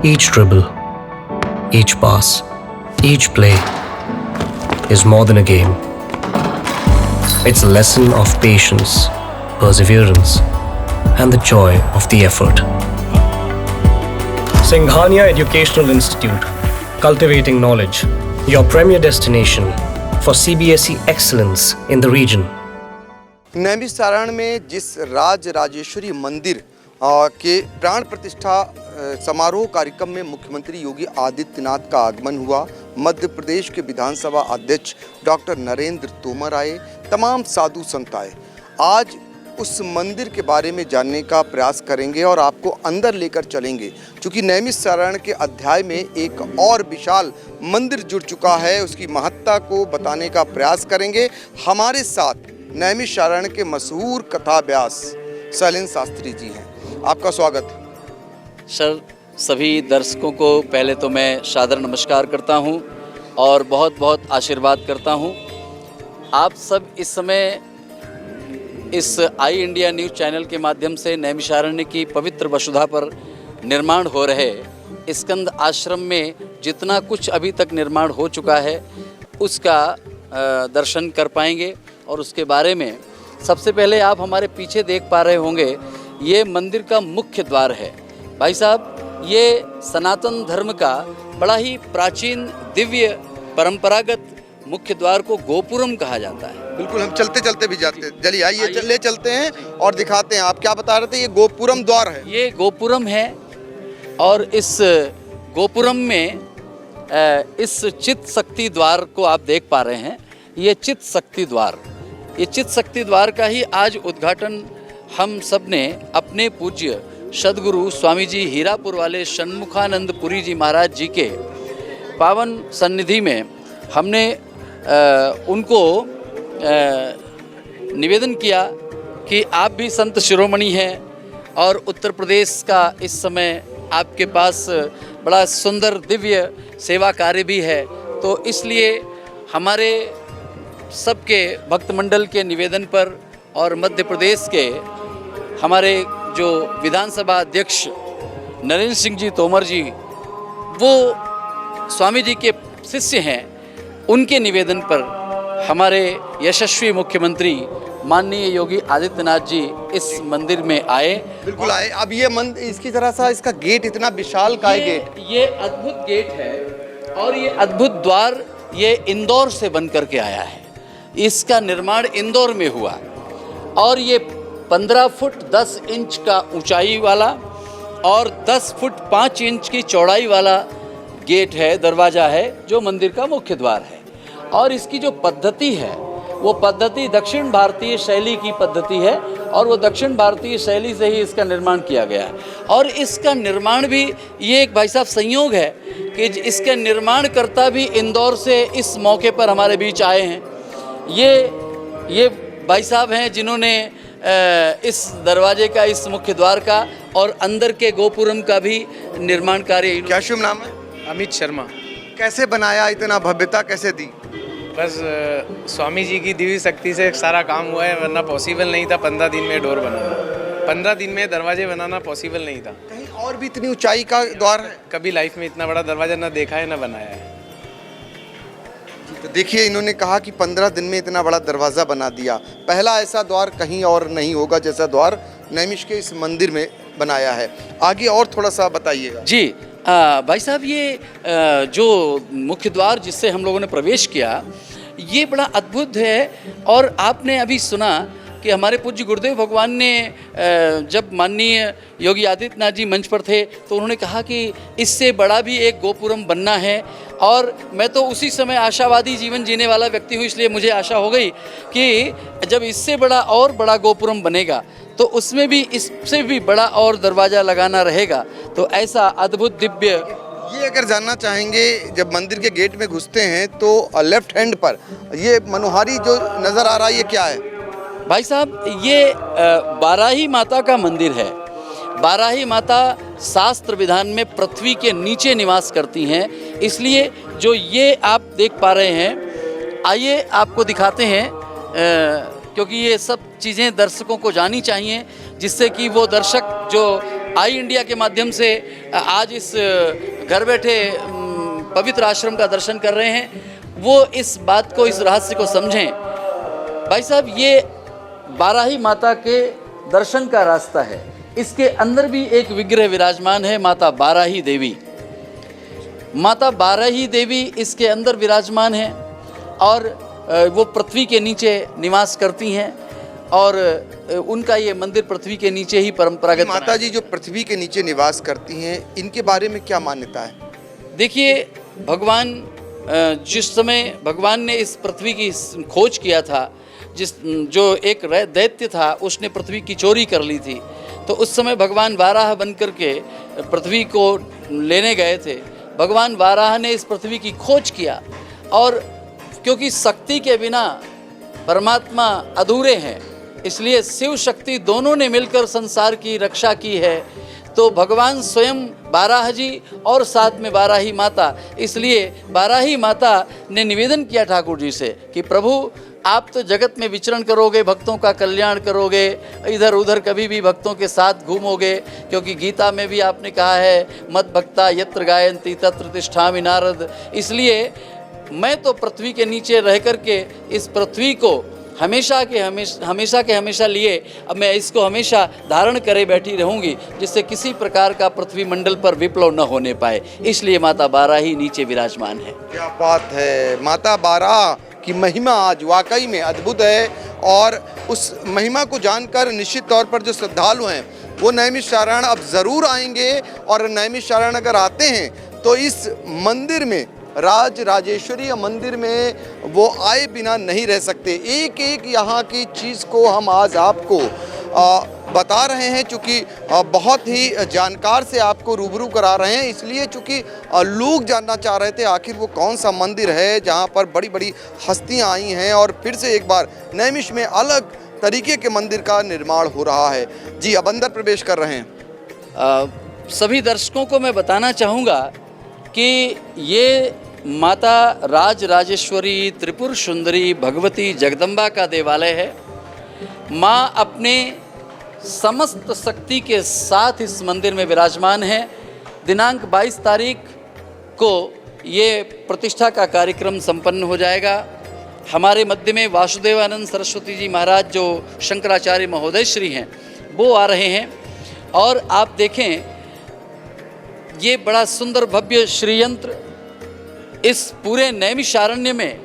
Each dribble, each pass, each play is more than a game. It's a lesson of patience, perseverance, and the joy of the effort. Singhania Educational Institute, cultivating knowledge, your premier destination for CBSE excellence in the region. Naimisharanya में जिस राज राजेश्वरी मंदिर के प्राण प्रतिष्ठा समारोह कार्यक्रम में मुख्यमंत्री योगी आदित्यनाथ का आगमन हुआ, मध्य प्रदेश के विधानसभा अध्यक्ष डॉक्टर नरेंद्र तोमर आए, तमाम साधु संत आए। आज उस मंदिर के बारे में जानने का प्रयास करेंगे और आपको अंदर लेकर चलेंगे, क्योंकि नैमिषारण्य के अध्याय में एक और विशाल मंदिर जुड़ चुका है। उसकी महत्ता को बताने का प्रयास करेंगे। हमारे साथ नैमिषारण्य के मशहूर कथा व्यास शैलेंद्र शास्त्री जी हैं। आपका स्वागत है सर। सभी दर्शकों को पहले तो मैं सादर नमस्कार करता हूं और बहुत बहुत आशीर्वाद करता हूं। आप सब इस समय इस आई इंडिया न्यूज़ चैनल के माध्यम से नैमिषारण्य की पवित्र वसुधा पर निर्माण हो रहे स्कंद आश्रम में जितना कुछ अभी तक निर्माण हो चुका है उसका दर्शन कर पाएंगे। और उसके बारे में सबसे पहले आप हमारे पीछे देख पा रहे होंगे, ये मंदिर का मुख्य द्वार है। भाई साहब, ये सनातन धर्म का बड़ा ही प्राचीन दिव्य परंपरागत मुख्य द्वार को गोपुरम कहा जाता है। बिल्कुल, हम चलते चलते भी जाते हैं। चलिए आइए ले चलते हैं और दिखाते हैं। आप क्या बता रहे थे? ये गोपुरम द्वार है। ये गोपुरम है और इस गोपुरम में इस चित्त शक्ति द्वार को आप देख पा रहे हैं। ये चित्त शक्ति द्वार, ये चित्त शक्ति द्वार का ही आज उद्घाटन हम सब ने अपने पूज्य सद्गुरु स्वामी जी हीरापुर वाले षण्मुखानंद पुरी जी महाराज जी के पावन सन्निधि में हमने उनको निवेदन किया कि आप भी संत शिरोमणि हैं और उत्तर प्रदेश का इस समय आपके पास बड़ा सुंदर दिव्य सेवा कार्य भी है, तो इसलिए हमारे सबके भक्त मंडल के निवेदन पर और मध्य प्रदेश के हमारे जो विधानसभा अध्यक्ष नरेंद्र सिंह जी तोमर जी, वो स्वामी जी के शिष्य हैं, उनके निवेदन पर हमारे यशस्वी मुख्यमंत्री माननीय योगी आदित्यनाथ जी इस मंदिर में आए। बिल्कुल आए। अब ये मंदिर, इसकी तरह सा इसका गेट इतना विशाल का गेट, ये अद्भुत गेट है और ये अद्भुत द्वार ये इंदौर से बन करके आया है। इसका निर्माण इंदौर में हुआ और ये 15 फुट 10 इंच का ऊंचाई वाला और 10 फुट 5 इंच की चौड़ाई वाला गेट है, दरवाज़ा है, जो मंदिर का मुख्य द्वार है। और इसकी जो पद्धति है वो पद्धति दक्षिण भारतीय शैली की पद्धति है और वो दक्षिण भारतीय शैली से ही इसका निर्माण किया गया है। और इसका निर्माण भी ये एक भाई साहब संयोग है कि इसका निर्माणकर्ता भी इंदौर से इस मौके पर हमारे बीच आए हैं। ये भाई साहब हैं जिन्होंने इस दरवाजे का, इस मुख्य द्वार का और अंदर के गोपुरम का भी निर्माण कार्य। क्या शुभ नाम है? अमित शर्मा। कैसे बनाया, इतना भव्यता कैसे दी? बस स्वामी जी की दिव्य शक्ति से सारा काम हुआ है, वरना पॉसिबल नहीं था 15 दिन में डोर बनाना। 15 दिन में दरवाजे बनाना पॉसिबल नहीं था। कहीं और भी इतनी ऊंचाई का द्वार है? कभी लाइफ में इतना बड़ा दरवाजा ना देखा है ना बनाया है। तो देखिए, इन्होंने कहा कि 15 दिन में इतना बड़ा दरवाज़ा बना दिया। पहला ऐसा द्वार कहीं और नहीं होगा जैसा द्वार नैमिष के इस मंदिर में बनाया है। आगे और थोड़ा सा बताइएगा। जी भाई साहब, ये जो मुख्य द्वार जिससे हम लोगों ने प्रवेश किया, ये बड़ा अद्भुत है। और आपने अभी सुना कि हमारे पूज्य गुरुदेव भगवान ने जब माननीय योगी आदित्यनाथ जी मंच पर थे तो उन्होंने कहा कि इससे बड़ा भी एक गोपुरम बनना है। और मैं तो उसी समय आशावादी जीवन जीने वाला व्यक्ति हूँ, इसलिए मुझे आशा हो गई कि जब इससे बड़ा और बड़ा गोपुरम बनेगा तो उसमें भी इससे भी बड़ा और दरवाज़ा लगाना रहेगा। तो ऐसा अद्भुत दिव्य, ये अगर जानना चाहेंगे, जब मंदिर के गेट में घुसते हैं तो लेफ्ट हैंड पर ये मनोहारी जो नज़र आ रहा है, ये क्या है? भाई साहब, ये बाराही माता का मंदिर है। बाराही माता शास्त्र विधान में पृथ्वी के नीचे निवास करती हैं, इसलिए जो ये आप देख पा रहे हैं, आइए आपको दिखाते हैं, क्योंकि ये सब चीज़ें दर्शकों को जानी चाहिए, जिससे कि वो दर्शक जो आई इंडिया के माध्यम से आज इस घर बैठे पवित्र आश्रम का दर्शन कर रहे हैं, वो इस बात को, इस रहस्य को समझें। भाई साहब, ये बाराही माता के दर्शन का रास्ता है। इसके अंदर भी एक विग्रह विराजमान है, माता बाराही देवी। माता बाराही देवी इसके अंदर विराजमान है और वो पृथ्वी के नीचे निवास करती हैं और उनका ये मंदिर पृथ्वी के नीचे ही परंपरागत माता जी जो पृथ्वी के नीचे निवास करती हैं, इनके बारे में क्या मान्यता है? देखिए, भगवान जिस समय भगवान ने इस पृथ्वी की खोज किया था, जो एक दैत्य था उसने पृथ्वी की चोरी कर ली थी, तो उस समय भगवान वाराह बन कर के पृथ्वी को लेने गए थे। भगवान वाराह ने इस पृथ्वी की खोज किया और क्योंकि शक्ति के बिना परमात्मा अधूरे हैं, इसलिए शिव शक्ति दोनों ने मिलकर संसार की रक्षा की है। तो भगवान स्वयं बाराह जी और साथ में बाराही माता, इसलिए बाराही माता ने निवेदन किया ठाकुर जी से कि प्रभु, आप तो जगत में विचरण करोगे, भक्तों का कल्याण करोगे, इधर उधर कभी भी भक्तों के साथ घूमोगे, क्योंकि गीता में भी आपने कहा है मत भक्ता यत्र गायन्ति तत्र तिष्ठामि नारद। इसलिए मैं तो पृथ्वी के नीचे रह कर के इस पृथ्वी को हमेशा के हमेशा लिए, अब मैं इसको हमेशा धारण करे बैठी रहूंगी, जिससे किसी प्रकार का पृथ्वी मंडल पर विप्लव न होने पाए। इसलिए माता बाराही नीचे विराजमान है। क्या बात है! माता बाराह की महिमा आज वाकई में अद्भुत है और उस महिमा को जानकर निश्चित तौर पर जो श्रद्धालु हैं वो नैमिषारण्य अब ज़रूर आएंगे। और नैमिषारण्य अगर आते हैं तो इस मंदिर में, राज राजेश्वरी मंदिर में वो आए बिना नहीं रह सकते। एक एक यहाँ की चीज़ को हम आज आपको बता रहे हैं, चूँकि बहुत ही जानकार से आपको रूबरू करा रहे हैं, इसलिए चूँकि लोग जानना चाह रहे थे आखिर वो कौन सा मंदिर है जहाँ पर बड़ी बड़ी हस्तियाँ आई हैं और फिर से एक बार नैमिष में अलग तरीके के मंदिर का निर्माण हो रहा है। जी, अब अंदर प्रवेश कर रहे हैं। सभी दर्शकों को मैं बताना चाहूँगा कि ये माता राज राजेश्वरी त्रिपुर सुंदरी भगवती जगदम्बा का देवालय है। माँ अपने समस्त शक्ति के साथ इस मंदिर में विराजमान है। दिनांक 22 तारीख को ये प्रतिष्ठा का कार्यक्रम संपन्न हो जाएगा। हमारे मध्य में वासुदेवानंद सरस्वती जी महाराज जो शंकराचार्य महोदय श्री हैं, वो आ रहे हैं। और आप देखें, ये बड़ा सुंदर भव्य श्रीयंत्र, इस पूरे नैमिषारण्य में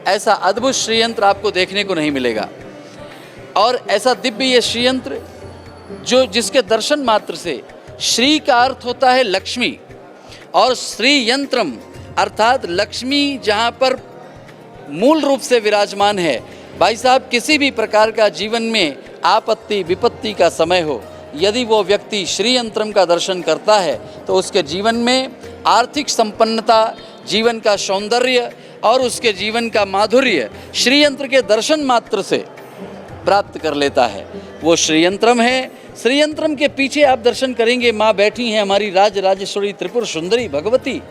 ऐसा अद्भुत श्रीयंत्र आपको देखने को नहीं मिलेगा। और ऐसा दिव्य ये श्रीयंत्र जिसके दर्शन मात्र से, श्री का अर्थ होता है लक्ष्मी और श्री यंत्रम अर्थात लक्ष्मी जहाँ पर मूल रूप से विराजमान है। भाई साहब, किसी भी प्रकार का जीवन में आपत्ति विपत्ति का समय हो, यदि वो व्यक्ति श्री यंत्रम का दर्शन करता है तो उसके जीवन में आर्थिक संपन्नता, जीवन का सौंदर्य और उसके जीवन का माधुर्य श्री यंत्र के दर्शन मात्र से प्राप्त कर लेता है। वो श्रीयंत्रम है। श्रीयंत्रम के पीछे आप दर्शन करेंगे, माँ बैठी हैं हमारी राज राजेश्वरी त्रिपुर सुंदरी भगवती,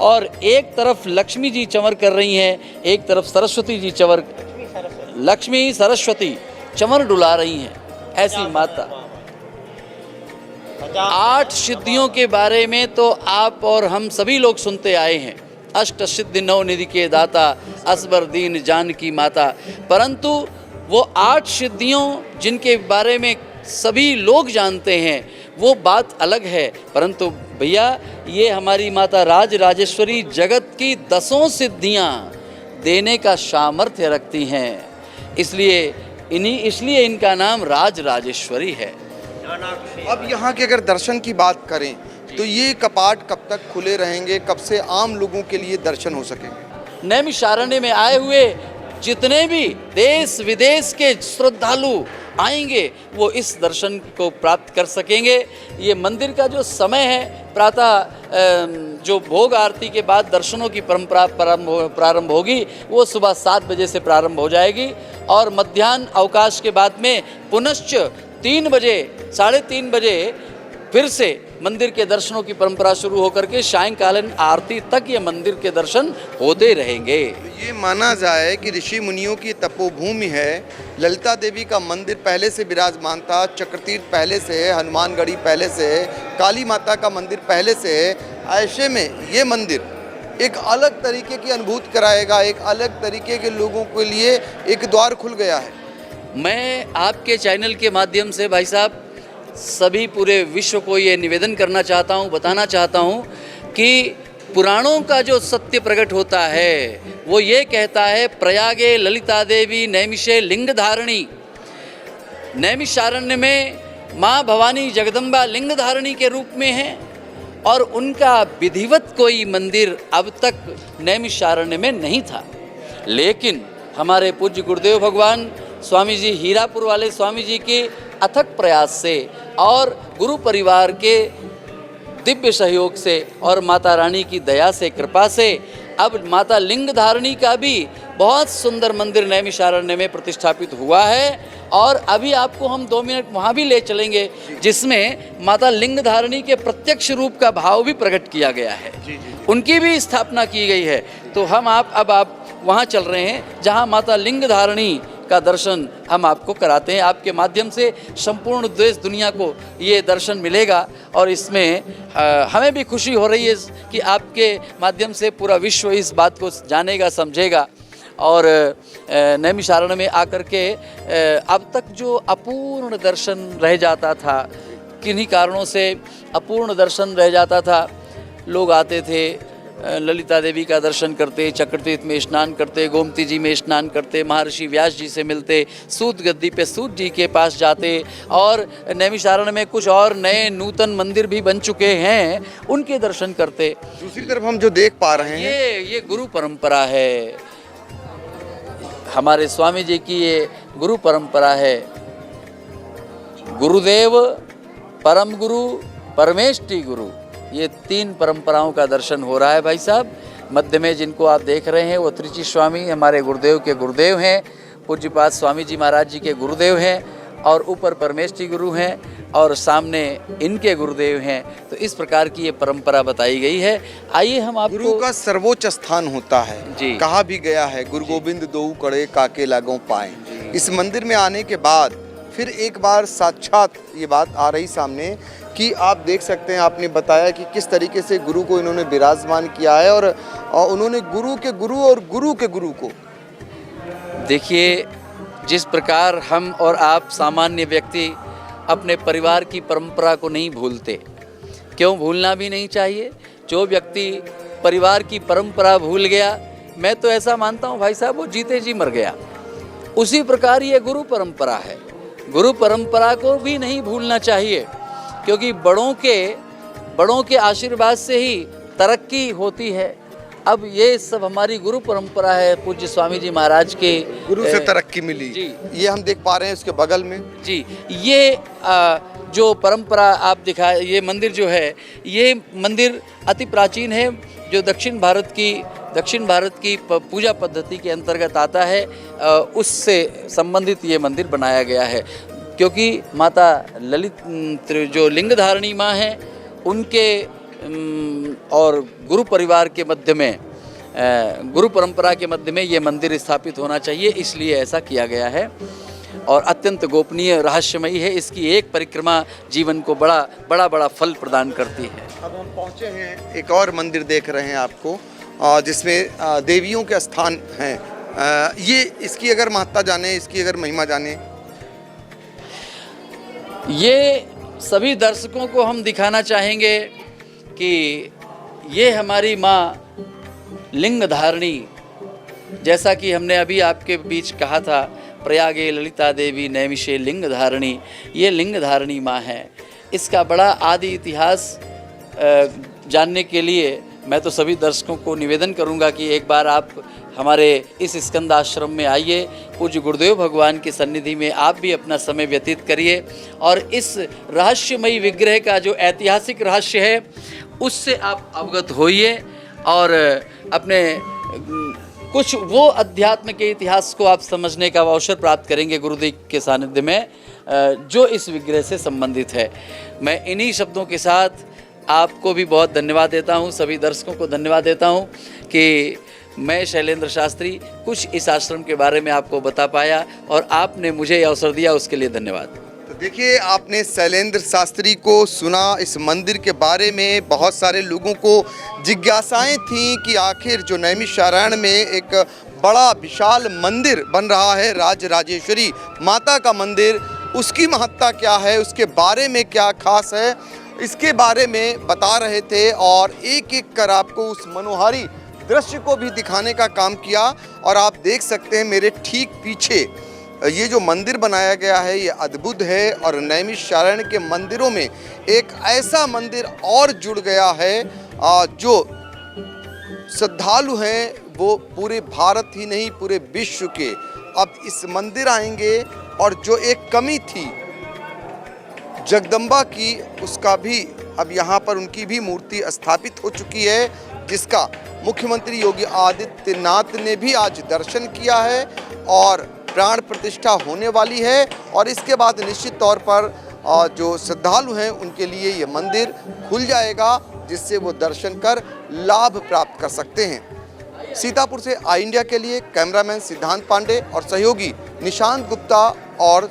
और एक तरफ लक्ष्मी जी चंवर कर रही हैं, एक तरफ सरस्वती जी लक्ष्मी सरस्वती चंवर डुला रही हैं। ऐसी माता। 8 सिद्धियों के बारे में तो आप और हम सभी लोग सुनते आए हैं। अष्ट सिद्धि नौ निधि के दाता, असबर दीन जानकी माता। परंतु वो 8 सिद्धियों जिनके बारे में सभी लोग जानते हैं वो बात अलग है। परंतु भैया, ये हमारी माता राज राजेश्वरी जगत की 10 सिद्धियां देने का सामर्थ्य रखती हैं, इसलिए इनका नाम राज राजेश्वरी है। अब यहाँ के अगर दर्शन की बात करें तो ये कपाट कब तक खुले रहेंगे, कब से आम लोगों के लिए दर्शन हो सकेंगे? नैमिषारण्य में आए हुए जितने भी देश विदेश के श्रद्धालु आएंगे वो इस दर्शन को प्राप्त कर सकेंगे। ये मंदिर का जो समय है, प्रातः जो भोग आरती के बाद दर्शनों की परंपरा प्रारंभ होगी, वो सुबह 7 बजे से प्रारंभ हो जाएगी और मध्याह्न अवकाश के बाद में पुनश्च 3 बजे 3:30 बजे फिर से मंदिर के दर्शनों की परंपरा शुरू होकर के सायंकालीन आरती तक ये मंदिर के दर्शन होते रहेंगे। ये माना जाए कि ऋषि मुनियों की तपोभूमि है, ललिता देवी का मंदिर पहले से विराजमान था, चक्रतीर्थ पहले से है, हनुमानगढ़ी पहले से है, काली माता का मंदिर पहले से है। ऐसे में ये मंदिर एक अलग तरीके की अनुभूति कराएगा, एक अलग तरीके के लोगों के लिए एक द्वार खुल गया है। मैं आपके चैनल के माध्यम से भाई साहब सभी पूरे विश्व को ये निवेदन करना चाहता हूँ, बताना चाहता हूँ कि पुराणों का जो सत्य प्रकट होता है वो ये कहता है, प्रयागे ललिता देवी नैमिषे लिंग धारणी। नैमिषारण्य में माँ भवानी जगदम्बा लिंग धारणी के रूप में हैं और उनका विधिवत कोई मंदिर अब तक नैमिषारण्य में नहीं था। लेकिन हमारे पूज्य गुरुदेव भगवान स्वामी जी हीरापुर वाले स्वामी जी के अथक प्रयास से और गुरु परिवार के दिव्य सहयोग से और माता रानी की दया से, कृपा से अब माता लिंग धारणी का भी बहुत सुंदर मंदिर नैमिषारण्य में प्रतिष्ठापित हुआ है। और अभी आपको हम 2 मिनट वहाँ भी ले चलेंगे जिसमें माता लिंग धारणी के प्रत्यक्ष रूप का भाव भी प्रकट किया गया है, उनकी भी स्थापना की गई है। तो हम आप वहाँ चल रहे हैं जहाँ माता लिंग धारणी का दर्शन हम आपको कराते हैं। आपके माध्यम से संपूर्ण देश दुनिया को ये दर्शन मिलेगा और इसमें हमें भी खुशी हो रही है कि आपके माध्यम से पूरा विश्व इस बात को जानेगा, समझेगा। और नैमिषारण्य में आकर के अब तक जो अपूर्ण दर्शन रह जाता था, किन्हीं कारणों से अपूर्ण दर्शन रह जाता था, लोग आते थे ललिता देवी का दर्शन करते, चक्रतीर्थ में स्नान करते, गोमती जी में स्नान करते, महर्षि व्यास जी से मिलते, सूत गद्दी पे सूत जी के पास जाते और नैमिषारण्य में कुछ और नए नूतन मंदिर भी बन चुके हैं, उनके दर्शन करते। दूसरी तरफ हम जो देख पा रहे हैं ये गुरु परंपरा है, हमारे स्वामी जी की ये गुरु परंपरा है। गुरुदेव, परम गुरु, परमेष्टि गुरु, ये 3 परंपराओं का दर्शन हो रहा है भाई साहब। मध्य में जिनको आप देख रहे हैं वो त्रिची स्वामी हमारे गुरुदेव के गुरुदेव हैं, पूज्यपाद स्वामी जी महाराज जी के गुरुदेव हैं और ऊपर परमेष्टि गुरु हैं और सामने इनके गुरुदेव हैं। तो इस प्रकार की ये परंपरा बताई गई है। आइए हम आपको, गुरु का सर्वोच्च स्थान होता है जी। कहा भी गया है, गुरु गोविंद दोऊ कड़े काके लागों पाए। इस मंदिर में आने के बाद फिर एक बार साक्षात ये बात आ रही सामने कि आप देख सकते हैं, आपने बताया कि किस तरीके से गुरु को इन्होंने विराजमान किया है और उन्होंने गुरु के गुरु और गुरु के गुरु को, देखिए जिस प्रकार हम और आप सामान्य व्यक्ति अपने परिवार की परंपरा को नहीं भूलते, क्यों भूलना भी नहीं चाहिए। जो व्यक्ति परिवार की परंपरा भूल गया, मैं तो ऐसा मानता हूँ भाई साहब वो जीते जी मर गया। उसी प्रकार ये गुरु परंपरा है, गुरु परंपरा को भी नहीं भूलना चाहिए क्योंकि बड़ों के आशीर्वाद से ही तरक्की होती है। अब ये सब हमारी गुरु परंपरा है, पूज्य स्वामी जी महाराज के गुरु से तरक्की मिली जी। ये हम देख पा रहे हैं इसके बगल में जी। ये जो परंपरा आप दिखाए, ये मंदिर जो है, ये मंदिर अति प्राचीन है जो दक्षिण भारत की पूजा पद्धति के अंतर्गत आता है। उससे संबंधित ये मंदिर बनाया गया है क्योंकि माता ललित जो लिंग धारणी माँ हैं उनके और गुरु परिवार के मध्य में, गुरु परंपरा के मध्य में ये मंदिर स्थापित होना चाहिए, इसलिए ऐसा किया गया है और अत्यंत गोपनीय रहस्यमयी है। इसकी एक परिक्रमा जीवन को बड़ा फल प्रदान करती है। अब हम पहुँचे हैं, एक और मंदिर देख रहे हैं आपको जिसमें देवियों के स्थान हैं। ये इसकी अगर महत्ता जाने, इसकी अगर महिमा जाने, ये सभी दर्शकों को हम दिखाना चाहेंगे कि ये हमारी माँ लिंग धारणी, जैसा कि हमने अभी आपके बीच कहा था, प्रयागे ललिता देवी नैमिषे लिंग धारणी, ये लिंग धारणी माँ है। इसका बड़ा आदि इतिहास जानने के लिए मैं तो सभी दर्शकों को निवेदन करूंगा कि एक बार आप हमारे इस स्कंद आश्रम में आइए, पूज्य गुरुदेव भगवान की सन्निधि में आप भी अपना समय व्यतीत करिए और इस रहस्यमयी विग्रह का जो ऐतिहासिक रहस्य है उससे आप अवगत होइए और अपने कुछ वो अध्यात्म के इतिहास को आप समझने का अवसर प्राप्त करेंगे गुरुदेव के सानिध्य में जो इस विग्रह से संबंधित है। मैं इन्हीं शब्दों के साथ आपको भी बहुत धन्यवाद देता हूँ, सभी दर्शकों को धन्यवाद देता हूँ कि मैं शैलेंद्र शास्त्री कुछ इस आश्रम के बारे में आपको बता पाया और आपने मुझे ये अवसर दिया, उसके लिए धन्यवाद। तो देखिए, आपने शैलेंद्र शास्त्री को सुना। इस मंदिर के बारे में बहुत सारे लोगों को जिज्ञासाएं थीं कि आखिर जो नैमिषारण्य में एक बड़ा विशाल मंदिर बन रहा है, राजराजेश्वरी माता का मंदिर, उसकी महत्ता क्या है, उसके बारे में क्या खास है, इसके बारे में बता रहे थे और एक एक कर आपको उस मनोहारी दृश्य को भी दिखाने का काम किया। और आप देख सकते हैं मेरे ठीक पीछे ये जो मंदिर बनाया गया है ये अद्भुत है। और नैमिषारण्य के मंदिरों में एक ऐसा मंदिर और जुड़ गया है जो श्रद्धालु हैं वो पूरे भारत ही नहीं पूरे विश्व के अब इस मंदिर आएंगे। और जो एक कमी थी जगदम्बा की, उसका भी अब यहाँ पर उनकी भी मूर्ति स्थापित हो चुकी है, जिसका मुख्यमंत्री योगी आदित्यनाथ ने भी आज दर्शन किया है और प्राण प्रतिष्ठा होने वाली है। और इसके बाद निश्चित तौर पर जो श्रद्धालु हैं उनके लिए ये मंदिर खुल जाएगा, जिससे वो दर्शन कर लाभ प्राप्त कर सकते हैं। सीतापुर से आई इंडिया के लिए कैमरामैन सिद्धांत पांडे और सहयोगी निशांत गुप्ता और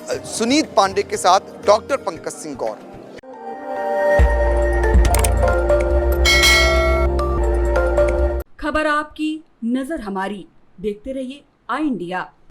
सुनीत पांडे के साथ डॉक्टर पंकज सिंह गौर। खबर आपकी, नजर हमारी। देखते रहिए आई इंडिया।